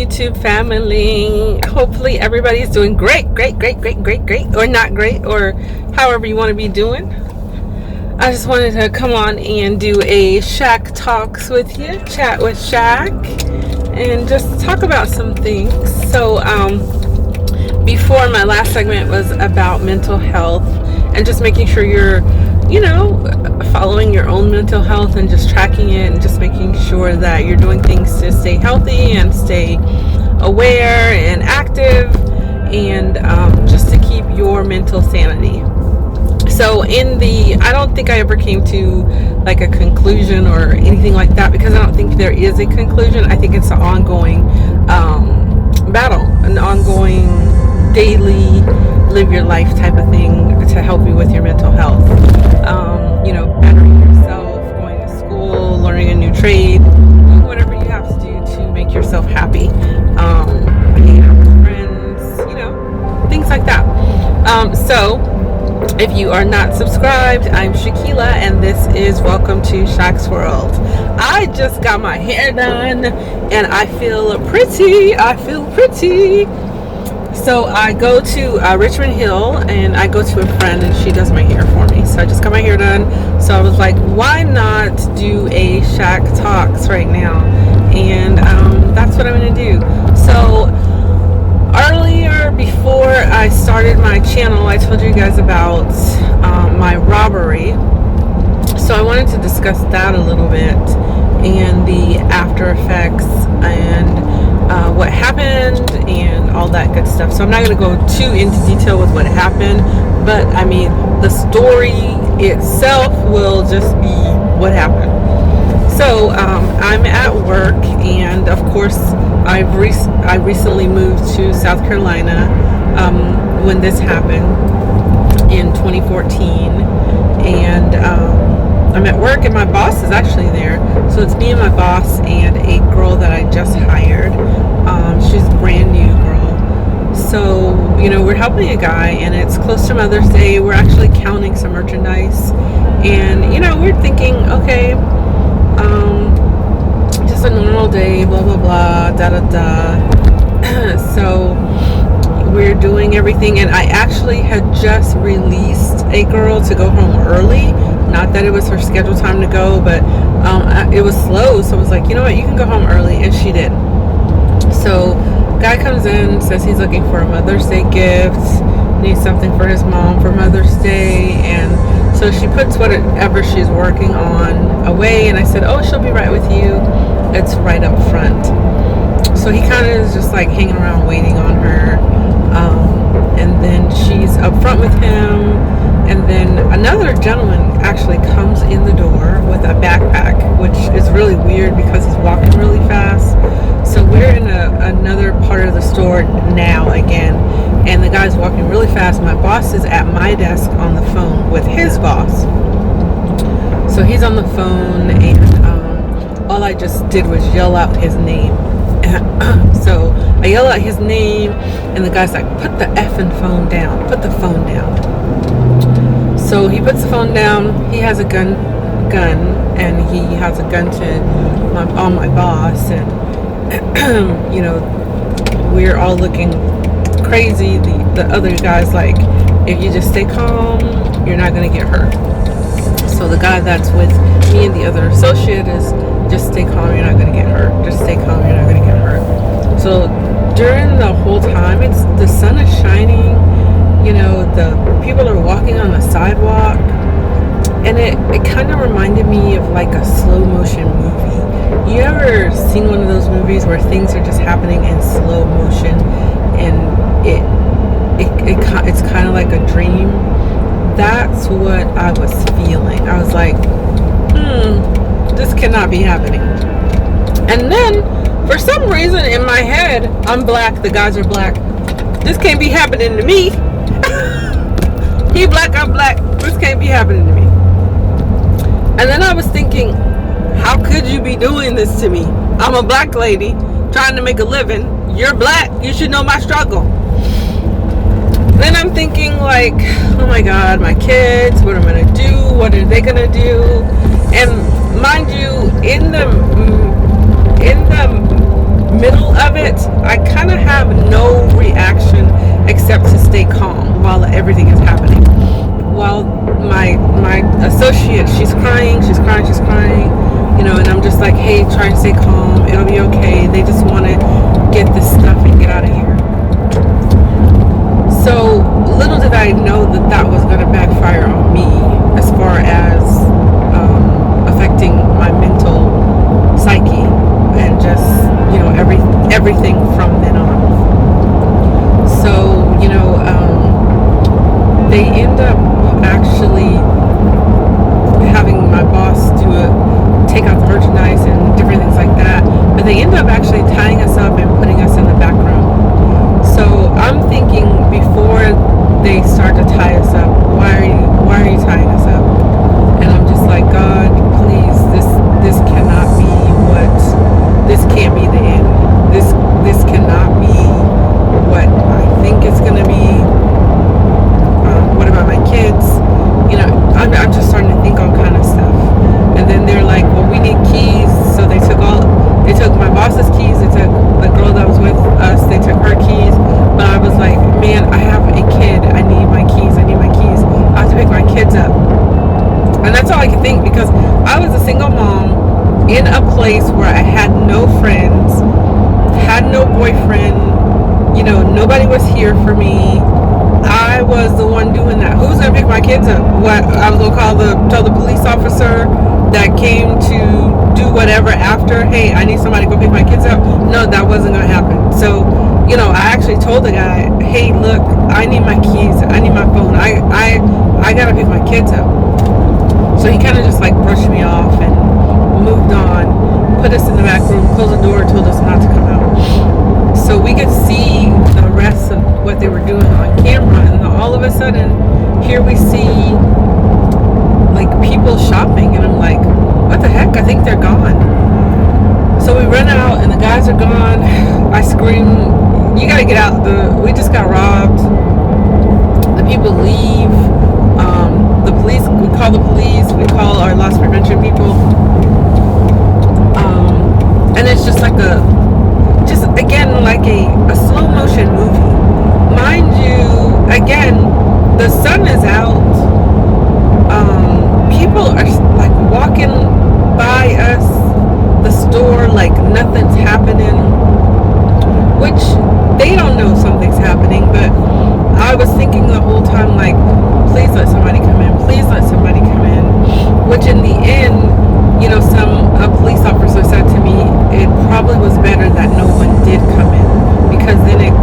YouTube family. Hopefully everybody's doing great, or not great, or however you want to be doing. I just wanted to come on and do a Shaq Talks with you, chat with Shaq, and just talk about some things. So, before, my last segment was about mental health and just making sure you're, following your own mental health and just tracking it and just making sure that you're doing things to stay healthy and stay aware and active, and just to keep your mental sanity. So I don't think I ever came to like a conclusion or anything like that, because I don't think there is a conclusion. I think it's an ongoing battle, an ongoing daily live your life type of thing to help you with your mental health. Bettering yourself, going to school, learning a new trade, whatever you have to do to make yourself happy. Hanging out with friends, things like that. So if you are not subscribed, I'm Shakila, and this is Welcome to Shaq's World. I just got my hair done, and I feel pretty. So I go to Richmond Hill, and I go to a friend, and she does my hair for me. So I just got my hair done. So I was like, why not do a Shaq Talks right now? And that's what I'm going to do. So earlier, before I started my channel, I told you guys about my robbery. So I wanted to discuss that a little bit, and the after effects, and what happened, and all that good stuff. So I'm not going to go too into detail with what happened, but I mean, the story itself will just be what happened. So I'm at work, and of course I recently moved to South Carolina when this happened in 2014, and I'm at work, and my boss is actually there. So it's me and my boss and a girl that I just hired. She's a brand new girl. So, we're helping a guy, and it's close to Mother's Day. We're actually counting some merchandise, and, we're thinking, okay, just a normal day, blah, blah, blah, da, da, da. So we're doing everything, and I actually had just released a girl to go home early. Not that it was her scheduled time to go, but it was slow, so I was like, you know what, you can go home early, and she did. So guy comes in, says he's looking for a Mother's Day gift, needs something for his mom for Mother's Day, and so she puts whatever she's working on away, and I said, oh, she'll be right with you, it's right up front. So he kind of is just like hanging around waiting on her, and then she's up front with him, and then another gentleman actually comes in the door with a backpack, which is really weird because he's walking really fast. So we're in another part of the store now again, and the guy's walking really fast. My boss is at my desk on the phone with his boss. So he's on the phone, and all I just did was yell out his name. So I yell out his name, and the guy's like, put the effing phone down, put the phone down. So he puts the phone down. He has a gun, and he has a gun on my boss, and we're all looking crazy. The other guy's like, if you just stay calm, you're not gonna get hurt. So the guy that's with me and the other associate is, just stay calm, you're not gonna get hurt. Just stay calm, you're not gonna get hurt. So during the whole time, the sun is shining. The people are walking on the sidewalk, and it kind of reminded me of like a slow motion movie. You ever seen one of those movies where things are just happening in slow motion, and it's kind of like a dream? That's what I was feeling. I was like, this cannot be happening. And then for some reason in my head, I'm black, the guys are black, this can't be happening to me. He black, I'm black, this can't be happening to me. And then I was thinking, how could you be doing this to me? I'm a black lady trying to make a living. You're black, you should know my struggle. Then I'm thinking like, oh my God, my kids, what am I gonna do? What are they gonna do? And mind you, in the middle of it, I kind of have no reaction except to stay calm while everything is happening. While my associate, she's crying, and I'm just like, hey, try to stay calm. It'll be okay. They just want to get this stuff and get out of here. So little did I know that was going to backfire on me as far as affecting my mental psyche and just everything from then on. So they end up actually having my boss take out the merchandise and different things like that, but they end up actually tying us up and putting us in the back room. So I'm thinking, before they start to tie us up, why are you tying us up? And I'm just like, God, please, this cannot be this can't be the end. This cannot be what I think it's gonna be. What about my kids? I'm just starting to think all kind of stuff. And then they're like, well, we need keys. So they took my boss's keys. They took the girl that was with us. They took her keys. But I was like, man, I have a kid. I need my keys. I have to pick my kids up. And that's all I could think, because I was a single mom in a place where I had no friends, had no boyfriend, nobody was here for me. I was the one doing that. Who's gonna pick my kids up? What, I was gonna tell the police officer that came to do whatever after, hey, I need somebody to go pick my kids up? No, that wasn't gonna happen. So, I actually told the guy, hey, look, I need my keys, I need my phone, I gotta pick my kids up. So he kind of just like brushed me off and moved on, put us in the back room, closed the door, told us not to come out. So we could see the rest of what they were doing on camera, and then all of a sudden, here we see like people shopping, and I'm like, what the heck? I think they're gone. So we run out, and the guys are gone. I scream, you gotta get out! We just got robbed. The people leave. The police. We call the police. We call our loss prevention people. And it's just like again, like a slow motion movie. Mind you, again, the sun is out. People are like walking by us, the store, like nothing's happening, which they don't know something's happening, but I was thinking the whole time, like, please let somebody come in, please let somebody come in, which in the end, a police officer said to me, it probably was better that no one did come in, because then it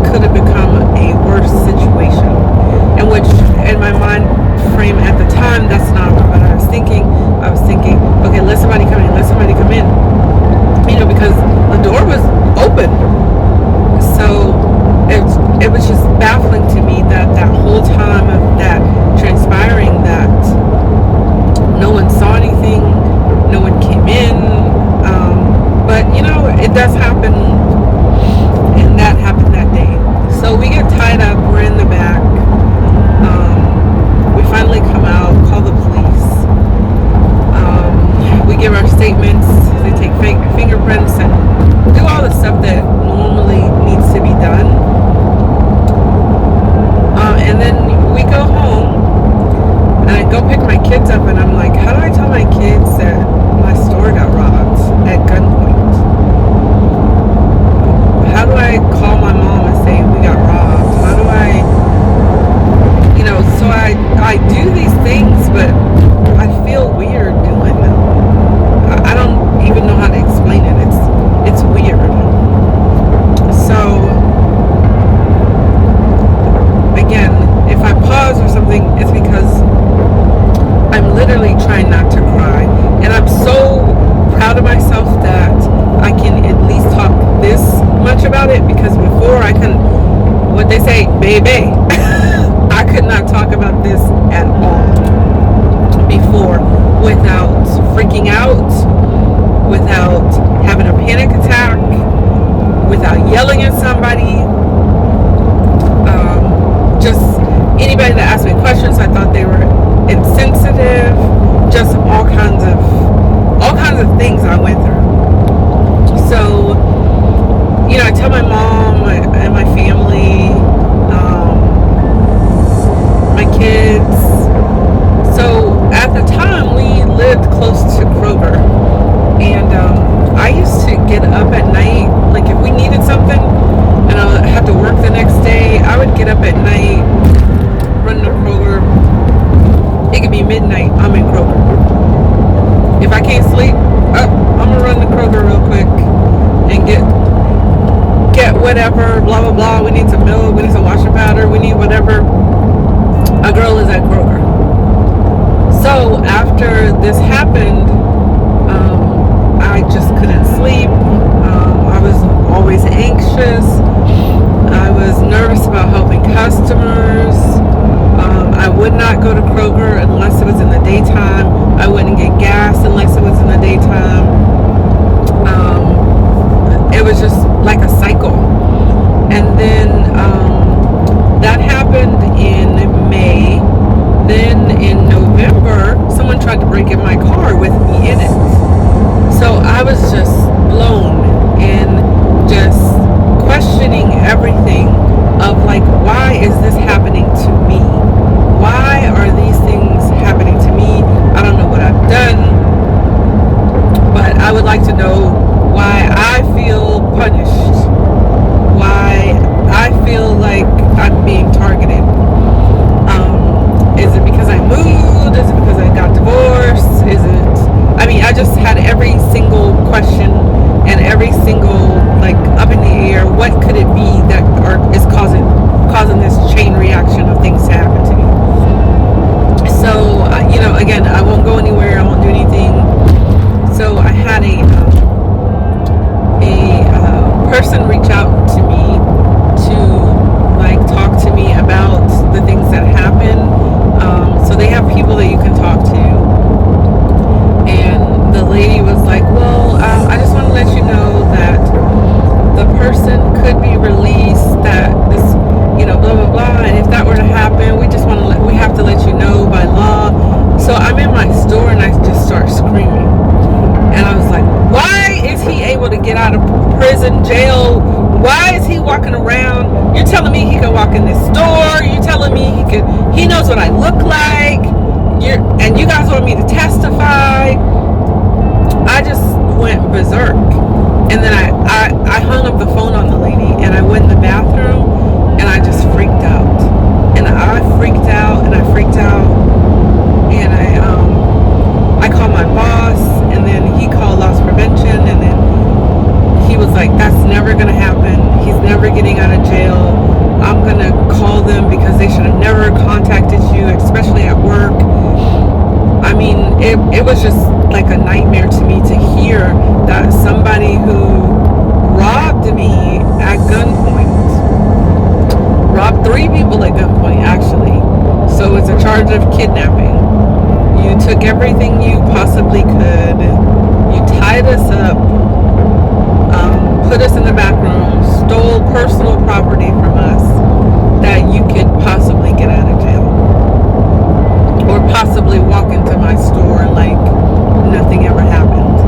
could have become a worse situation. And which, in my mind frame at the time, that's not what I was thinking. I was thinking, okay, let somebody come in, because the door was open. So it was just baffling to me that whole time of that transpiring, that no one saw anything, no one came in, but it does happen, and that happened that day. So we get tied up, we're in the back, we finally come out, call the police, we give our statements, they take fingerprints and do all the stuff that normally needs to be done, and then we go home, and I go pick my kids up, and I'm like, how do I tell my kids that my store got robbed at gunpoint? How do I call my mom and say we got robbed? How do I, so I do these things, but I feel weird doing them. I don't even know how to explain it. It's weird. So again, if I pause or something, it's because I'm literally trying not to cry, and I'm so proud of myself that I can at least talk this much about it, because before I couldn't, what they say, baby, I could not talk about this at all before without freaking out, without having a panic attack, without yelling at somebody. Just anybody that asked me questions, I thought they were insensitive. Just all kinds of things I went through. So get up at night, run to Kroger. It could be midnight, I'm in Kroger. If I can't sleep, I'm gonna run to Kroger real quick and get whatever, blah blah blah. We need some milk, we need some washing powder, we need whatever. A girl is at Kroger. So after this happened, I just couldn't sleep. I was always anxious. I was nervous about helping customers. I would not go to Kroger unless it was in the daytime. I wouldn't get gas unless it was in the daytime. It was just like a cycle. And then that happened in May. Then in November, someone tried to break in my car with me in it. So I was just blown and just questioning everything of like, why is this happening to me? Why are these things happening to me? I don't know what I've done, but I would like to know why I feel punished, why I feel like I'm being targeted. Is it because I moved? Is it because I got divorced? I just had every single question and every single, like, up in the air. What could it be that is causing this chain reaction of things to happen to me? So, again, I won't go anywhere. I won't do anything. So I had a person reach out to me to, like, talk to me about the things that happen. So they have people that you can talk to. And the lady was like, well, I just want to let you know that the person could be released, that this, blah, blah, blah. And if that were to happen, we have to let you know by law. So I'm in my store and I just start screaming. And I was like, why is he able to get out of prison, jail? Why is he walking around? You're telling me he can walk in this store. You're telling me he knows what I look like. And you guys want me to testify. I just went berserk. And then I hung up the phone on the lady and I went in the bathroom and I just freaked out. And I freaked out and I freaked out. And I called my boss, and then he called loss prevention, and then he was like, that's never gonna happen. He's never getting out of jail. I'm gonna call them because they should have never contacted you, especially at work. I mean, it was just like a nightmare to me to hear that somebody who robbed me at gunpoint, robbed 3 people at gunpoint actually, so it's a charge of kidnapping. You took everything you possibly could. You tied us up, put us in the back room, stole personal property from us that you could possibly get out of jail. Or possibly walk into my store like nothing ever happened.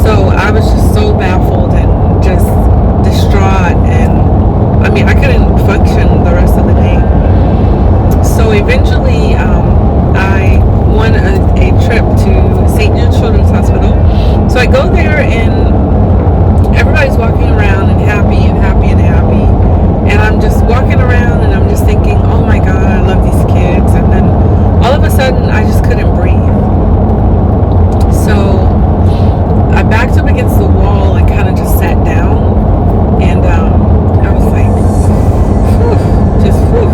So I was just so baffled and just distraught, and I mean I couldn't function the rest of the day. So eventually I won a trip to St. Jude Children's Hospital. So I go there and everybody's walking around and happy and happy and happy. And I'm just walking around and I'm just thinking, oh my God, I love these kids. And then all of a sudden I just couldn't breathe. So I backed up against the wall and kind of just sat down. And I was like, whew, just whew.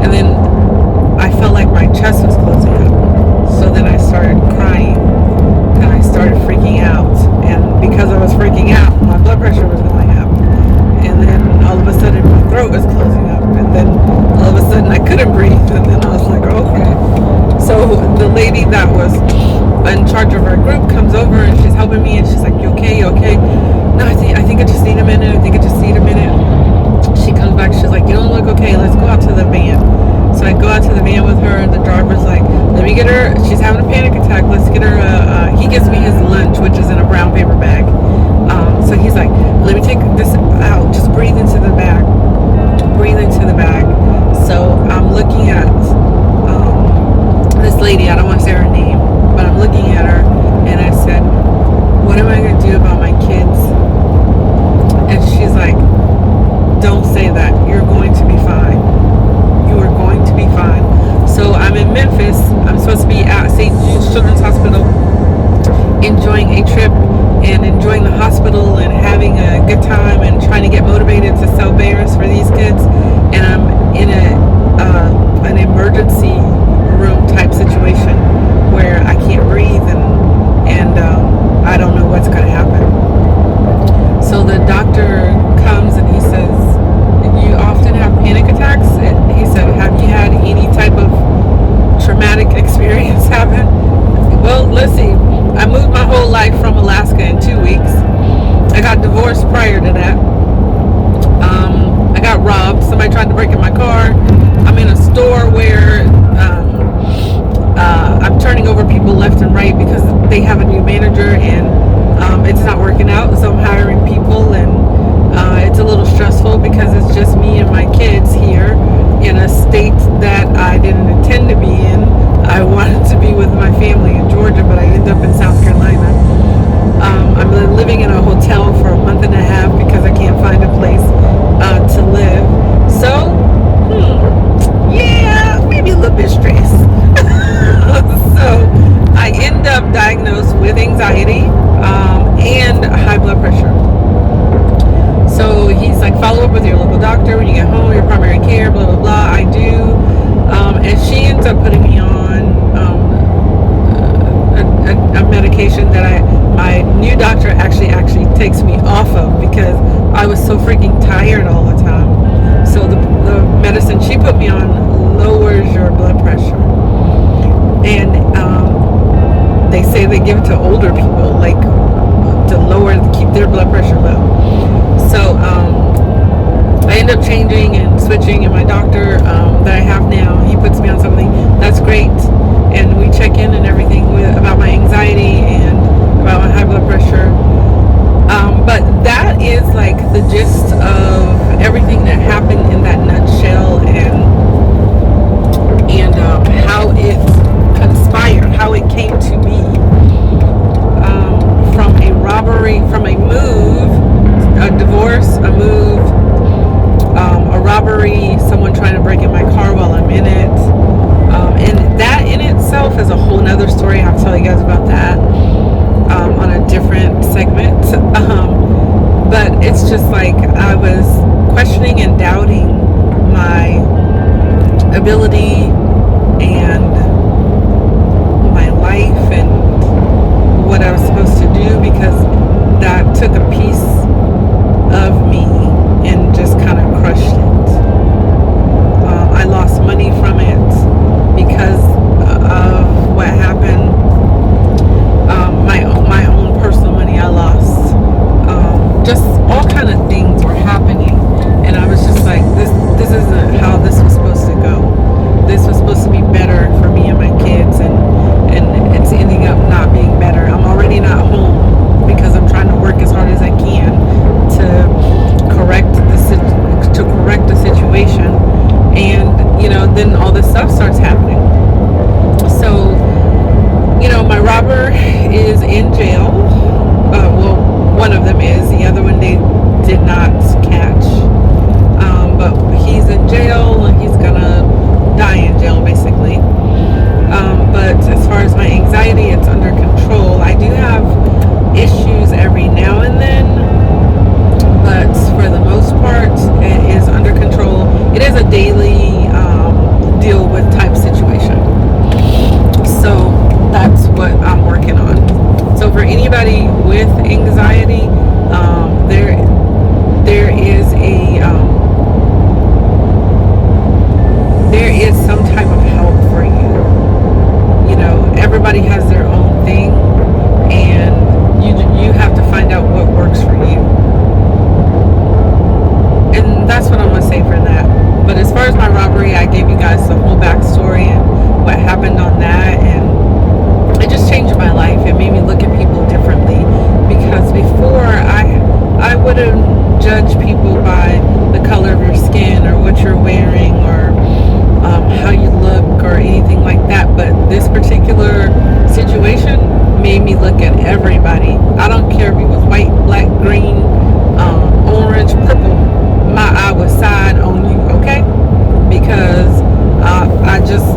And then I felt like my chest was closing up. So then I started crying and I started freaking out. And because I was freaking out, my blood pressure was going up. And then all of a sudden my throat was closing up. And then all of a sudden I couldn't breathe. And then I was like, okay. So the lady that was in charge of our group comes over and she's helping me. And she's like, you okay? You okay? No, I think I just need a minute. She comes back. She's like, you don't look okay. Let's go out to the van. So I go out to the van with her, and the driver's like, let me get her, she's having a panic attack, let's get her, he gives me his lunch, which is in a brown paper bag. So he's like, let me take this out, just breathe into the bag. So I'm looking at this lady, I don't want to say her name, but I'm looking at her, and I said, what am I going to do about my kids? And she's like, don't say that, you're going to be fine. in Memphis. I'm supposed to be at St. Jude's Children's Hospital enjoying a trip and enjoying the hospital and having a good time and trying to get motivated to sell bears for these kids. And I'm in an emergency room type situation where I can't breathe and I don't know what's going to happen. So the doctor comes and he says, "You often have panic attacks?" And he said, "Have you had any type of traumatic experience happen?" Well, let's see. I moved my whole life from Alaska in 2 weeks. I got divorced prior to that. I got robbed. Somebody tried to break in my car. I'm in a store where I'm turning over people left and right because they have a new manager and it's not working out. So I'm hiring people and it's a little stressful because it's just me and my kids here in a state that I didn't intend to be in. I wanted to be with my family in Georgia, but I ended up in South Carolina. I'm living in a hotel for a month and a half because I can't find a place to live. So, yeah, maybe a little bit stressed. So, I end up diagnosed with anxiety and high blood pressure. So he's like, follow up with your local doctor when you get home, your primary care, blah, blah, blah. I do. And she ends up putting me on a medication that my new doctor actually takes me off of because I was so freaking tired all the time. So the medicine she put me on lowers your blood pressure. And they say they give it to older people, like to keep their blood pressure low. So I end up changing and switching, and my doctor that I have now, he puts me on something that's great, and we check in and everything about my anxiety and about my high blood pressure. But that is like the gist of everything that happened in that nutshell, and how it conspired, how it came to be, from a robbery, from a move, a divorce, a move, a robbery, someone trying to break in my car while I'm in it. And that in itself is a whole nother story. I'll tell you guys about that on a different segment. But it's just like I was questioning and doubting my ability and my life and what I was supposed to do, because that took a piece of me and just kind of crushed it. I lost money from it because of what happened. My own personal money I lost. Just all kind of things were happening, and I was just like, this isn't how this was supposed to go. This was supposed to be better for me and my kids, and it's ending up not being better. I'm already not home because I'm trying to work as hard as I can to correct the situation, and then all this stuff starts happening. So my robber is in jail. Well, one of them is. The other one they did not catch. But he's in jail and he's gonna die in jail basically. But as far as my anxiety, it's under control. I do have issues every now and then, but for the most part it is under control. It is a daily deal with type situation. So that's what I'm working on. So for anybody with anxiety, there is some type of help for you. Everybody has their own thing, and you have to find out what works for you. And that's what I'm gonna say for that. But as far as my robbery, I gave you guys the whole backstory and what happened on that, and it just changed my life. It made me look at people differently, because before I wouldn't judge people by the color of your skin or what you're wearing or how you look or anything like that. But this particular situation made me look at everybody. I don't care if you was white, black, green, orange, purple. My eye was side on you, okay? Because I just,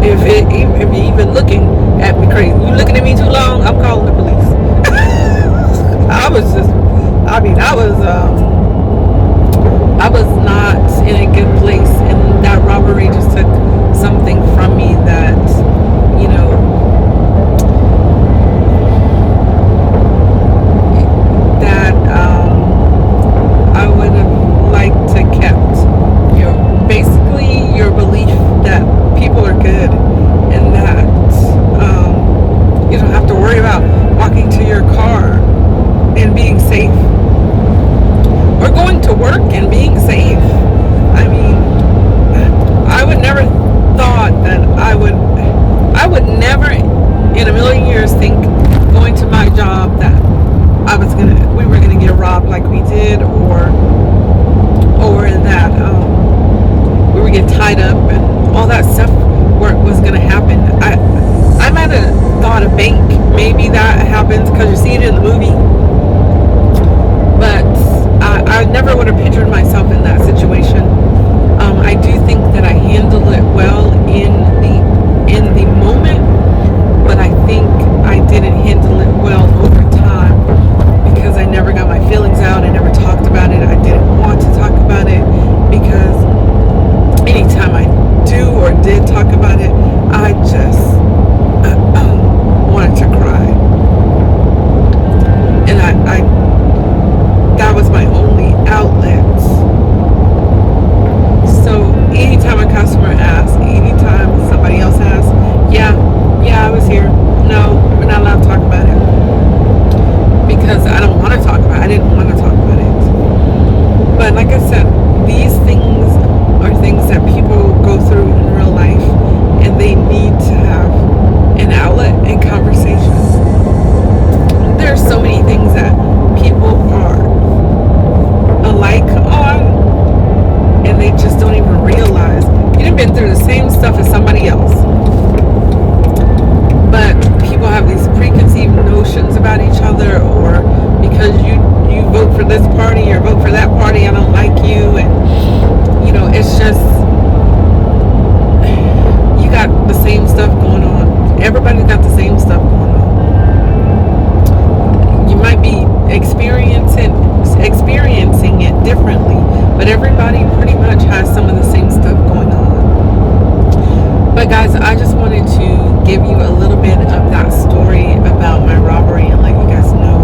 if you're even looking at me crazy, you looking at me too long, I'm calling the police. I was just, I mean, I was not in a good place, and that robbery just took something from me that, you know, that I would have liked to kept. Basically your belief that people are good, and that you don't have to worry about walking to your car and being safe, or going to work and being safe. I mean, I would never thought that I would never in a million years think going to my job that we were gonna get robbed like we did, or that we would get tied up and all that stuff was gonna happen. I might have thought a bank, maybe that happens because you see it in the movie, but I never would have pictured myself in that situation. I do think that I handled it well in the moment, but I think I didn't handle it well over time, because I never got my feelings out. I never talked about it. I didn't want to talk about it, because anytime I do or did talk about it, I just wanted to cry. And I that was my only outlet. So anytime a customer asks, anytime somebody else asks, yeah, I was here. No, we're not allowed to talk about it, because I don't want to talk about it. I didn't want to talk about it. But like I said, these things are things that people go through in real life, and they need to have an outlet and conversation. There are so many things that people are alike on, and they just don't even realize. You've been through the same stuff as somebody else, but people have these preconceived notions about each other, or because you vote for this party or vote for that party, I don't like you. And you know, it's just, you got the same stuff going on. Everybody's got the same stuff going on. You might be experiencing it differently, but everybody pretty much has some of the same stuff going on. But guys, I just wanted to give you a little bit of that story about my robbery and let you guys know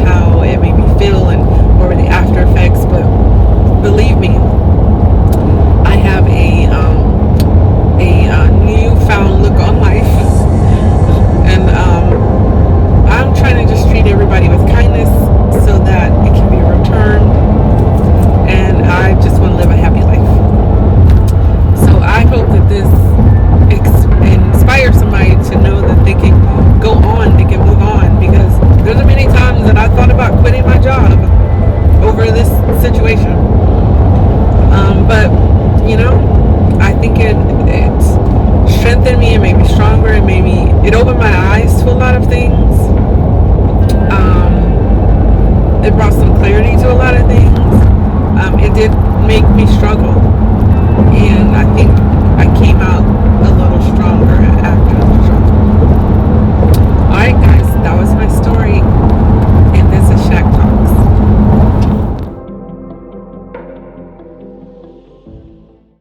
how it made me feel and what were the after effects. But believe me, I have a newfound look on life, and I'm trying to just treat everybody with kindness so that it can be returned, and I just want to live a happy life. So I hope that this inspires somebody to know that they can go on, they can move on, because there's many times that I thought about quitting my job over this situation. But you know, I think it strengthened me, it made me stronger, it opened my eyes to a lot of things. It brought some clarity to a lot of things. It did make me struggle.